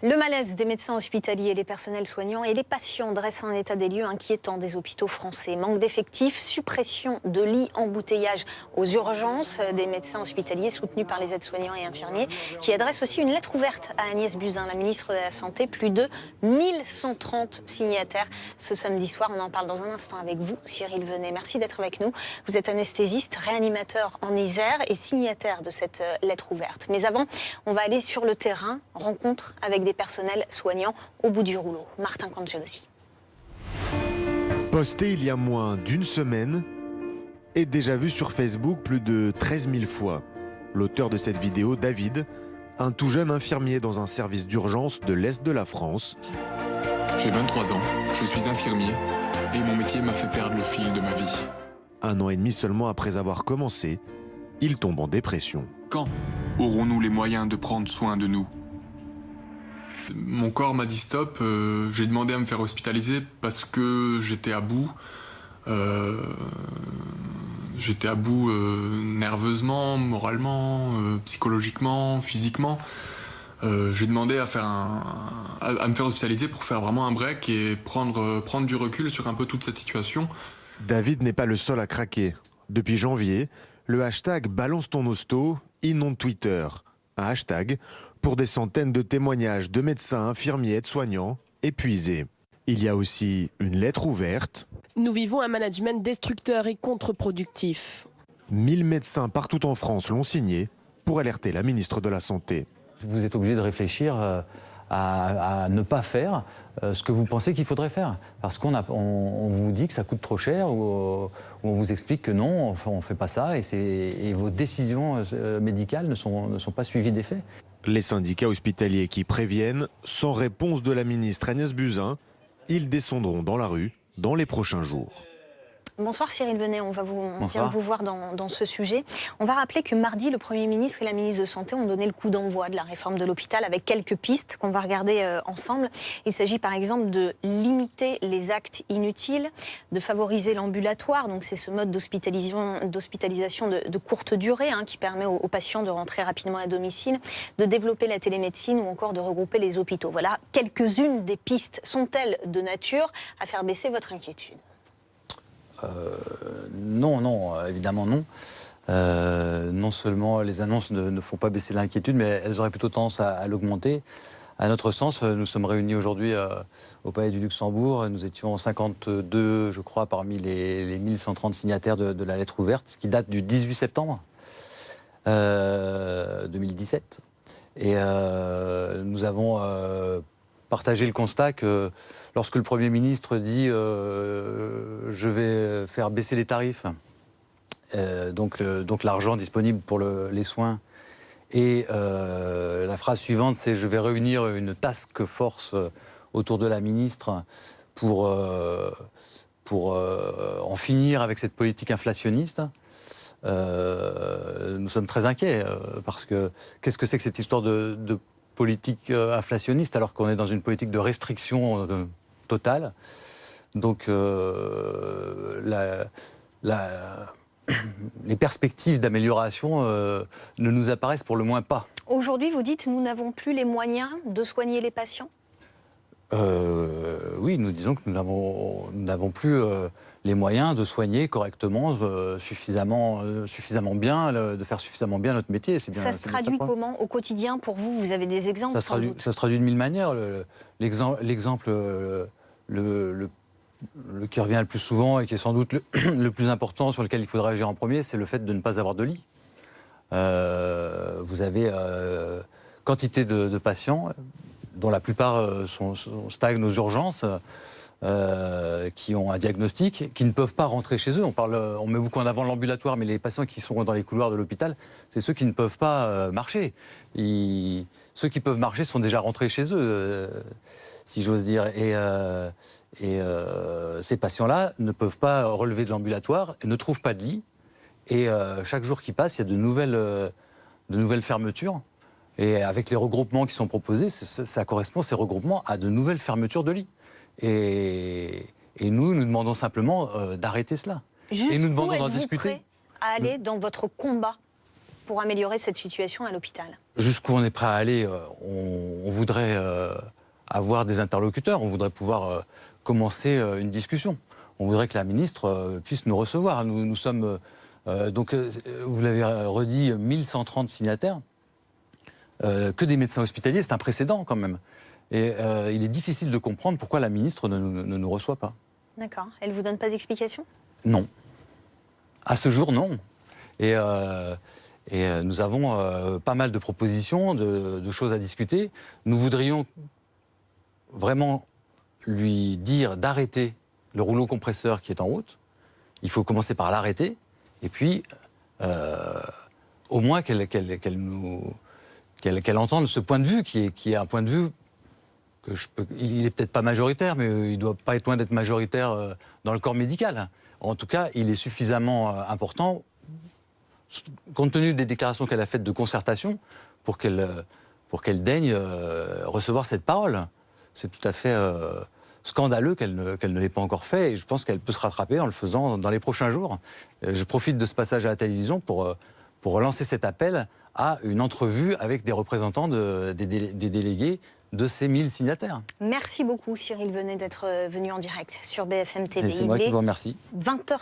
Le malaise des médecins hospitaliers, les personnels soignants et les patients dressent un état des lieux inquiétant des hôpitaux français. Manque d'effectifs, suppression de lits, embouteillage aux urgences des médecins hospitaliers soutenus par les aides-soignants et infirmiers qui adressent aussi une lettre ouverte à Agnès Buzyn, la ministre de la Santé. Plus de 1130 signataires ce samedi soir. On en parle dans un instant avec vous, Cyril Venet. Merci d'être avec nous. Vous êtes anesthésiste, réanimateur en Isère et signataire de cette lettre ouverte. Mais avant, on va aller sur le terrain, rencontre avec des personnels soignants au bout du rouleau. Martin Cangelosi. Posté il y a moins d'une semaine et déjà vu sur Facebook plus de 13 000 fois. L'auteur de cette vidéo, David, un tout jeune infirmier dans un service d'urgence de l'Est de la France. J'ai 23 ans, je suis infirmier et mon métier m'a fait perdre le fil de ma vie. 1 an et demi seulement après avoir commencé, il tombe en dépression. Quand aurons-nous les moyens de prendre soin de nous ? Mon corps m'a dit stop, j'ai demandé à me faire hospitaliser parce que j'étais à bout. J'étais à bout nerveusement, moralement, psychologiquement, physiquement. J'ai demandé à me faire hospitaliser pour faire vraiment un break et prendre du recul sur un peu toute cette situation. David n'est pas le seul à craquer. Depuis janvier, le hashtag Balance ton hosto inonde Twitter. Un hashtag pour des centaines de témoignages de médecins, infirmiers, aides-soignants épuisés. Il y a aussi une lettre ouverte. Nous vivons un management destructeur et contre-productif. 1000 médecins partout en France l'ont signé pour alerter la ministre de la Santé. Vous êtes obligé de réfléchir à ne pas faire ce que vous pensez qu'il faudrait faire. Parce qu'on vous dit que ça coûte trop cher ou on vous explique que non, on ne fait pas ça et vos décisions médicales ne sont pas suivies des faits. Les syndicats hospitaliers qui préviennent, sans réponse de la ministre Agnès Buzyn, ils descendront dans la rue dans les prochains jours. Bonsoir Cyril Venet, on vient vous voir dans ce sujet. On va rappeler que mardi, le Premier ministre et la ministre de la Santé ont donné le coup d'envoi de la réforme de l'hôpital avec quelques pistes qu'on va regarder ensemble. Il s'agit par exemple de limiter les actes inutiles, de favoriser l'ambulatoire, donc c'est ce mode d'hospitalisation de courte durée qui permet aux patients de rentrer rapidement à domicile, de développer la télémédecine ou encore de regrouper les hôpitaux. Voilà, quelques-unes des pistes. Sont-elles de nature à faire baisser votre inquiétude ? Non, évidemment non. Non seulement les annonces ne font pas baisser l'inquiétude, mais elles auraient plutôt tendance à l'augmenter. À notre sens, nous sommes réunis aujourd'hui au Palais du Luxembourg. Nous étions 52, je crois, parmi les 1130 signataires de la lettre ouverte, qui date du 18 septembre 2017. Et nous avons partagé le constat que lorsque le Premier ministre dit je vais faire baisser les tarifs, donc l'argent disponible pour les soins, et la phrase suivante c'est je vais réunir une task force autour de la ministre pour en finir avec cette politique inflationniste. Nous sommes très inquiets parce que qu'est-ce que c'est que cette histoire de politique inflationniste alors qu'on est dans une politique de restriction totale. Donc les perspectives d'amélioration ne nous apparaissent pour le moins pas. Aujourd'hui, vous dites nous n'avons plus les moyens de soigner les patients ? Oui, nous disons que nous n'avons plus les moyens de soigner correctement, suffisamment bien, de faire suffisamment bien notre métier. Ça se traduit comment au quotidien pour vous ? Vous avez des exemples ? Ça se traduit de mille manières. L'exemple qui revient le plus souvent et qui est sans doute le plus important, sur lequel il faudrait agir en premier, c'est le fait de ne pas avoir de lit. Vous avez quantité de patients, dont la plupart stagnent aux urgences, qui ont un diagnostic, qui ne peuvent pas rentrer chez eux. On met beaucoup en avant l'ambulatoire, mais les patients qui sont dans les couloirs de l'hôpital, c'est ceux qui ne peuvent pas marcher. Ceux qui peuvent marcher sont déjà rentrés chez eux, si j'ose dire. Et ces patients-là ne peuvent pas relever de l'ambulatoire, ne trouvent pas de lit. Et chaque jour qui passe, il y a de nouvelles fermetures. Et avec les regroupements qui sont proposés, ça correspond, ces regroupements, à de nouvelles fermetures de lits. Et nous demandons simplement d'arrêter cela. Et nous demandons d'en discuter. Prêt à aller dans votre combat pour améliorer cette situation à l'hôpital? Jusqu'où on est prêt à aller, on voudrait avoir des interlocuteurs, on voudrait pouvoir commencer une discussion. On voudrait que la ministre puisse nous recevoir. Nous sommes, vous l'avez redit, 1130 signataires, que des médecins hospitaliers, c'est un précédent quand même. Et il est difficile de comprendre pourquoi la ministre ne nous reçoit pas. D'accord. Elle ne vous donne pas d'explication? Non. À ce jour, non. Et nous avons pas mal de propositions, de choses à discuter. Nous voudrions vraiment lui dire d'arrêter le rouleau compresseur qui est en route. Il faut commencer par l'arrêter. Et puis, au moins qu'elle entende ce point de vue, qui est un point de vue que il est peut-être pas majoritaire, mais il ne doit pas être loin d'être majoritaire dans le corps médical. En tout cas, il est suffisamment important, compte tenu des déclarations qu'elle a faites de concertation, pour qu'elle daigne recevoir cette parole. C'est tout à fait scandaleux qu'elle ne l'ait pas encore fait, et je pense qu'elle peut se rattraper en le faisant dans les prochains jours. Je profite de ce passage à la télévision pour lancer cet appel à une entrevue avec des représentants des délégués de ces 1000 signataires. Merci beaucoup Cyril Venet d'être venu en direct sur BFM TV. Et c'est moi qui vous remercie. 20h.